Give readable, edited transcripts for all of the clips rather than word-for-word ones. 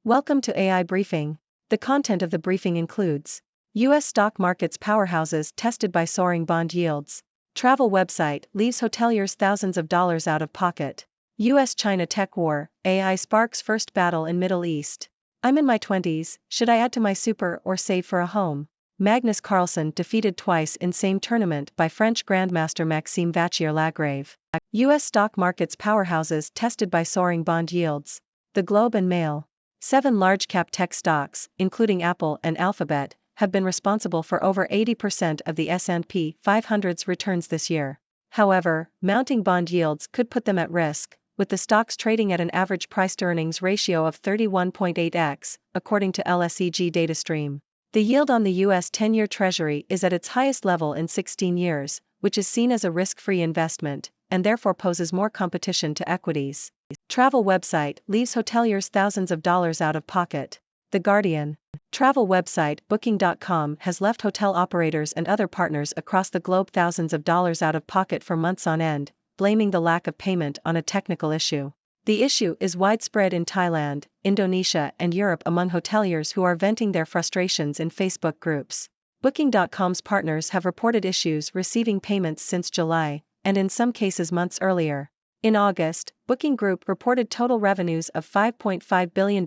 Welcome to AI Briefing. The content of the briefing includes U.S. stock market's powerhouses tested by soaring bond yields. Travel website leaves hoteliers thousands of dollars out of pocket. U.S.-China tech war, AI sparks first battle in Middle East. I'm in my 20s, should I add to my super or save for a home? Magnus Carlsen defeated twice in same tournament by French Grandmaster Maxime Vachier-Lagrave. U.S. stock market's powerhouses tested by soaring bond yields. The Globe and Mail. 7 large-cap tech stocks, including Apple and Alphabet, have been responsible for over 80% of the S&P 500's returns this year. However, mounting bond yields could put them at risk, with the stocks trading at an average price-to-earnings ratio of 31.8x, according to LSEG DataStream. The yield on the U.S. 10-year Treasury is at its highest level in 16 years, which is seen as a risk-free investment, and therefore poses more competition to equities. Travel website leaves hoteliers thousands of dollars out of pocket. The Guardian. Travel website Booking.com has left hotel operators and other partners across the globe thousands of dollars out of pocket for months on end, blaming the lack of payment on a technical issue. The issue is widespread in Thailand, Indonesia, and Europe among hoteliers who are venting their frustrations in Facebook groups. Booking.com's partners have reported issues receiving payments since July, and in some cases months earlier. In August, Booking Group reported total revenues of $5.5 billion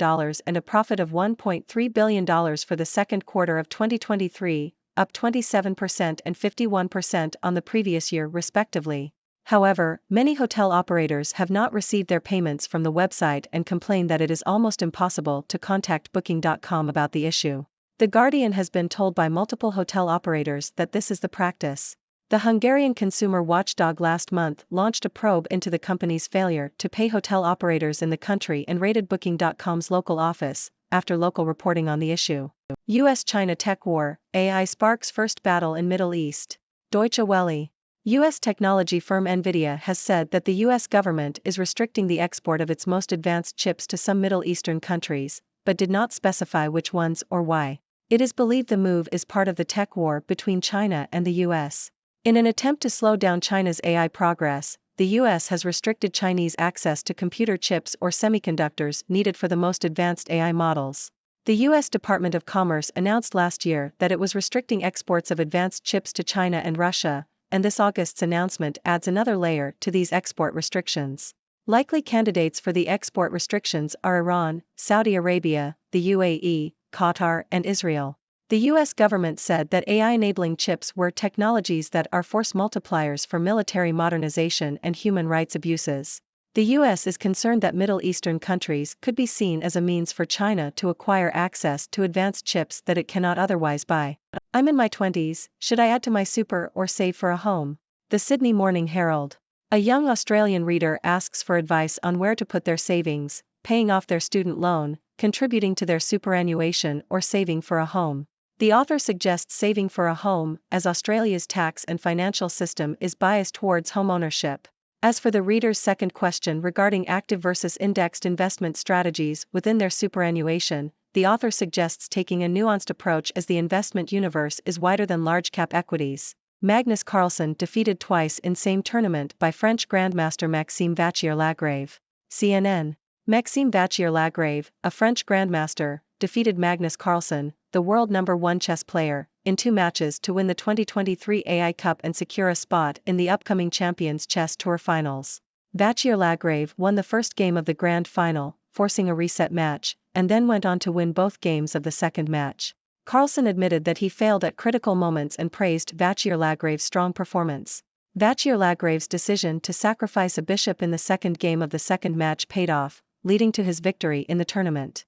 and a profit of $1.3 billion for the second quarter of 2023, up 27% and 51% on the previous year respectively. However, many hotel operators have not received their payments from the website and complain that it is almost impossible to contact Booking.com about the issue. The Guardian has been told by multiple hotel operators that this is the practice. The Hungarian consumer watchdog last month launched a probe into the company's failure to pay hotel operators in the country and raided Booking.com's local office, after local reporting on the issue. U.S.-China tech war, AI sparks first battle in Middle East. Deutsche Welle. U.S. technology firm Nvidia has said that the U.S. government is restricting the export of its most advanced chips to some Middle Eastern countries, but did not specify which ones or why. It is believed the move is part of the tech war between China and the U.S. In an attempt to slow down China's AI progress, the U.S. has restricted Chinese access to computer chips or semiconductors needed for the most advanced AI models. The U.S. Department of Commerce announced last year that it was restricting exports of advanced chips to China and Russia, and this August's announcement adds another layer to these export restrictions. Likely candidates for the export restrictions are Iran, Saudi Arabia, the UAE, Qatar, and Israel. The U.S. government said that AI-enabling chips were technologies that are force multipliers for military modernization and human rights abuses. The U.S. is concerned that Middle Eastern countries could be seen as a means for China to acquire access to advanced chips that it cannot otherwise buy. I'm in my 20s, should I add to my super or save for a home? The Sydney Morning Herald. A young Australian reader asks for advice on where to put their savings, paying off their student loan, contributing to their superannuation, or saving for a home. The author suggests saving for a home, as Australia's tax and financial system is biased towards home ownership. As for the reader's second question regarding active versus indexed investment strategies within their superannuation, the author suggests taking a nuanced approach as the investment universe is wider than large-cap equities. Magnus Carlsen defeated twice in same tournament by French Grandmaster Maxime Vachier-Lagrave. CNN. Maxime Vachier-Lagrave, a French Grandmaster, defeated Magnus Carlsen, the world #1 chess player, in 2 matches to win the 2023 AI Cup and secure a spot in the upcoming Champions Chess Tour finals. Vachier-Lagrave won the first game of the grand final, forcing a reset match, and then went on to win both games of the second match. Carlsen admitted that he failed at critical moments and praised Vachier-Lagrave's strong performance. Vachier-Lagrave's decision to sacrifice a bishop in the second game of the second match paid off, leading to his victory in the tournament.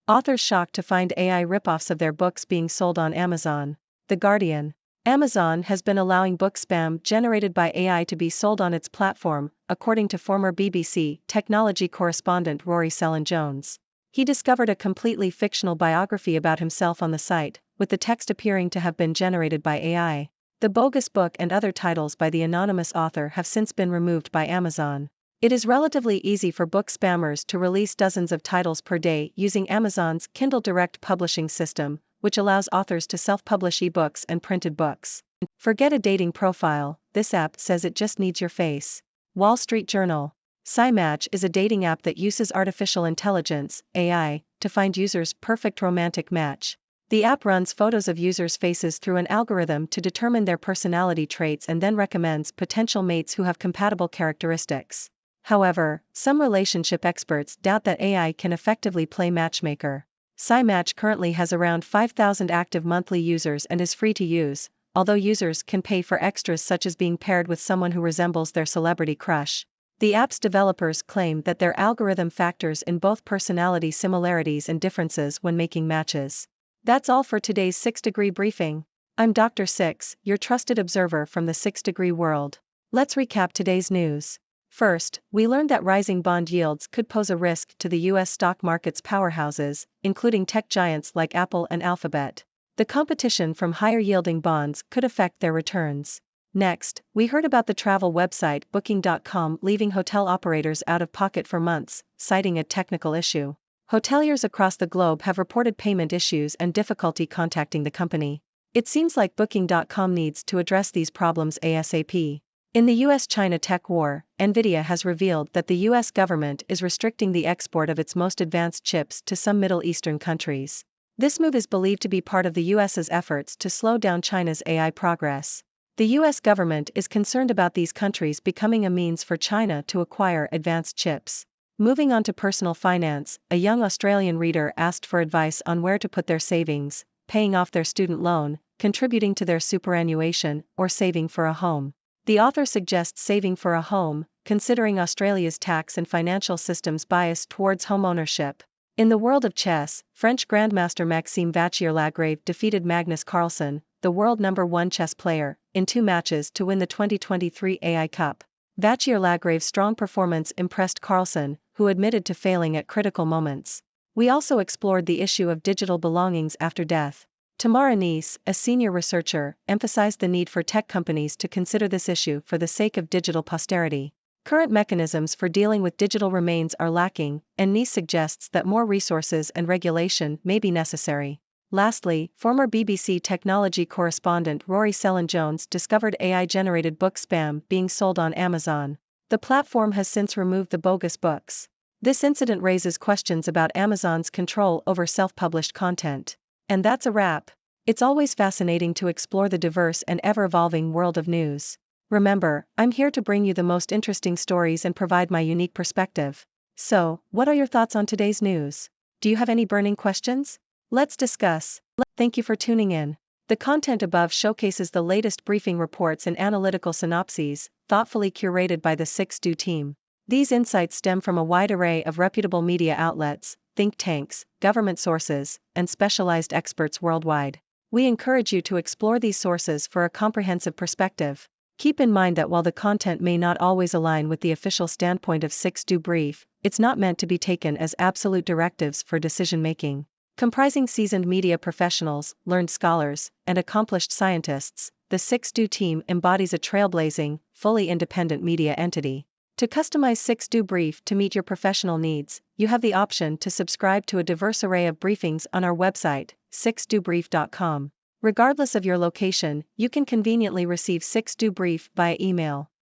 Authors shocked to find AI ripoffs of their books being sold on Amazon. The Guardian. Amazon has been allowing book spam generated by AI to be sold on its platform, according to former BBC technology correspondent Rory Cellan-Jones. He discovered a completely fictional biography about himself on the site, with the text appearing to have been generated by AI. The bogus book and other titles by the anonymous author have since been removed by Amazon. It is relatively easy for book spammers to release dozens of titles per day using Amazon's Kindle Direct publishing system, which allows authors to self-publish ebooks and printed books. Forget a dating profile, this app says it just needs your face. Wall Street Journal. SciMatch is a dating app that uses artificial intelligence, AI, to find users' perfect romantic match. The app runs photos of users' faces through an algorithm to determine their personality traits and then recommends potential mates who have compatible characteristics. However, some relationship experts doubt that AI can effectively play matchmaker. SciMatch currently has around 5,000 active monthly users and is free to use, although users can pay for extras such as being paired with someone who resembles their celebrity crush. The app's developers claim that their algorithm factors in both personality similarities and differences when making matches. That's all for today's 6-Degree Briefing. I'm Dr. Six, your trusted observer from the 6-Degree world. Let's recap today's news. First, we learned that rising bond yields could pose a risk to the U.S. stock market's powerhouses, including tech giants like Apple and Alphabet. The competition from higher-yielding bonds could affect their returns. Next, we heard about the travel website Booking.com leaving hotel operators out of pocket for months, citing a technical issue. Hoteliers across the globe have reported payment issues and difficulty contacting the company. It seems like Booking.com needs to address these problems ASAP. In the US-China tech war, Nvidia has revealed that the US government is restricting the export of its most advanced chips to some Middle Eastern countries. This move is believed to be part of the US's efforts to slow down China's AI progress. The US government is concerned about these countries becoming a means for China to acquire advanced chips. Moving on to personal finance, a young Australian reader asked for advice on where to put their savings, paying off their student loan, contributing to their superannuation, or saving for a home. The author suggests saving for a home, considering Australia's tax and financial systems bias towards home ownership. In the world of chess, French Grandmaster Maxime Vachier-Lagrave defeated Magnus Carlsen, the world #1 chess player, in 2 matches to win the 2023 AI Cup. Vachier-Lagrave's strong performance impressed Carlsen, who admitted to failing at critical moments. We also explored the issue of digital belongings after death. Tamara Neese, a senior researcher, emphasized the need for tech companies to consider this issue for the sake of digital posterity. Current mechanisms for dealing with digital remains are lacking, and Neese suggests that more resources and regulation may be necessary. Lastly, former BBC technology correspondent Rory Cellan-Jones discovered AI-generated book spam being sold on Amazon. The platform has since removed the bogus books. This incident raises questions about Amazon's control over self-published content. And that's a wrap. It's always fascinating to explore the diverse and ever-evolving world of news. Remember, I'm here to bring you the most interesting stories and provide my unique perspective. So, what are your thoughts on today's news? Do you have any burning questions? Let's discuss. Thank you for tuning in. The content above showcases the latest briefing reports and analytical synopses, thoughtfully curated by the 6Do team. These insights stem from a wide array of reputable media outlets, think tanks, government sources, and specialized experts worldwide. We encourage you to explore these sources for a comprehensive perspective. Keep in mind that while the content may not always align with the official standpoint of 6Do Brief, it's not meant to be taken as absolute directives for decision-making. Comprising seasoned media professionals, learned scholars, and accomplished scientists, the 6Do team embodies a trailblazing, fully independent media entity. To customize 6Do Brief to meet your professional needs, you have the option to subscribe to a diverse array of briefings on our website, 6dobrief.com. Regardless of your location, you can conveniently receive 6Do Brief via email.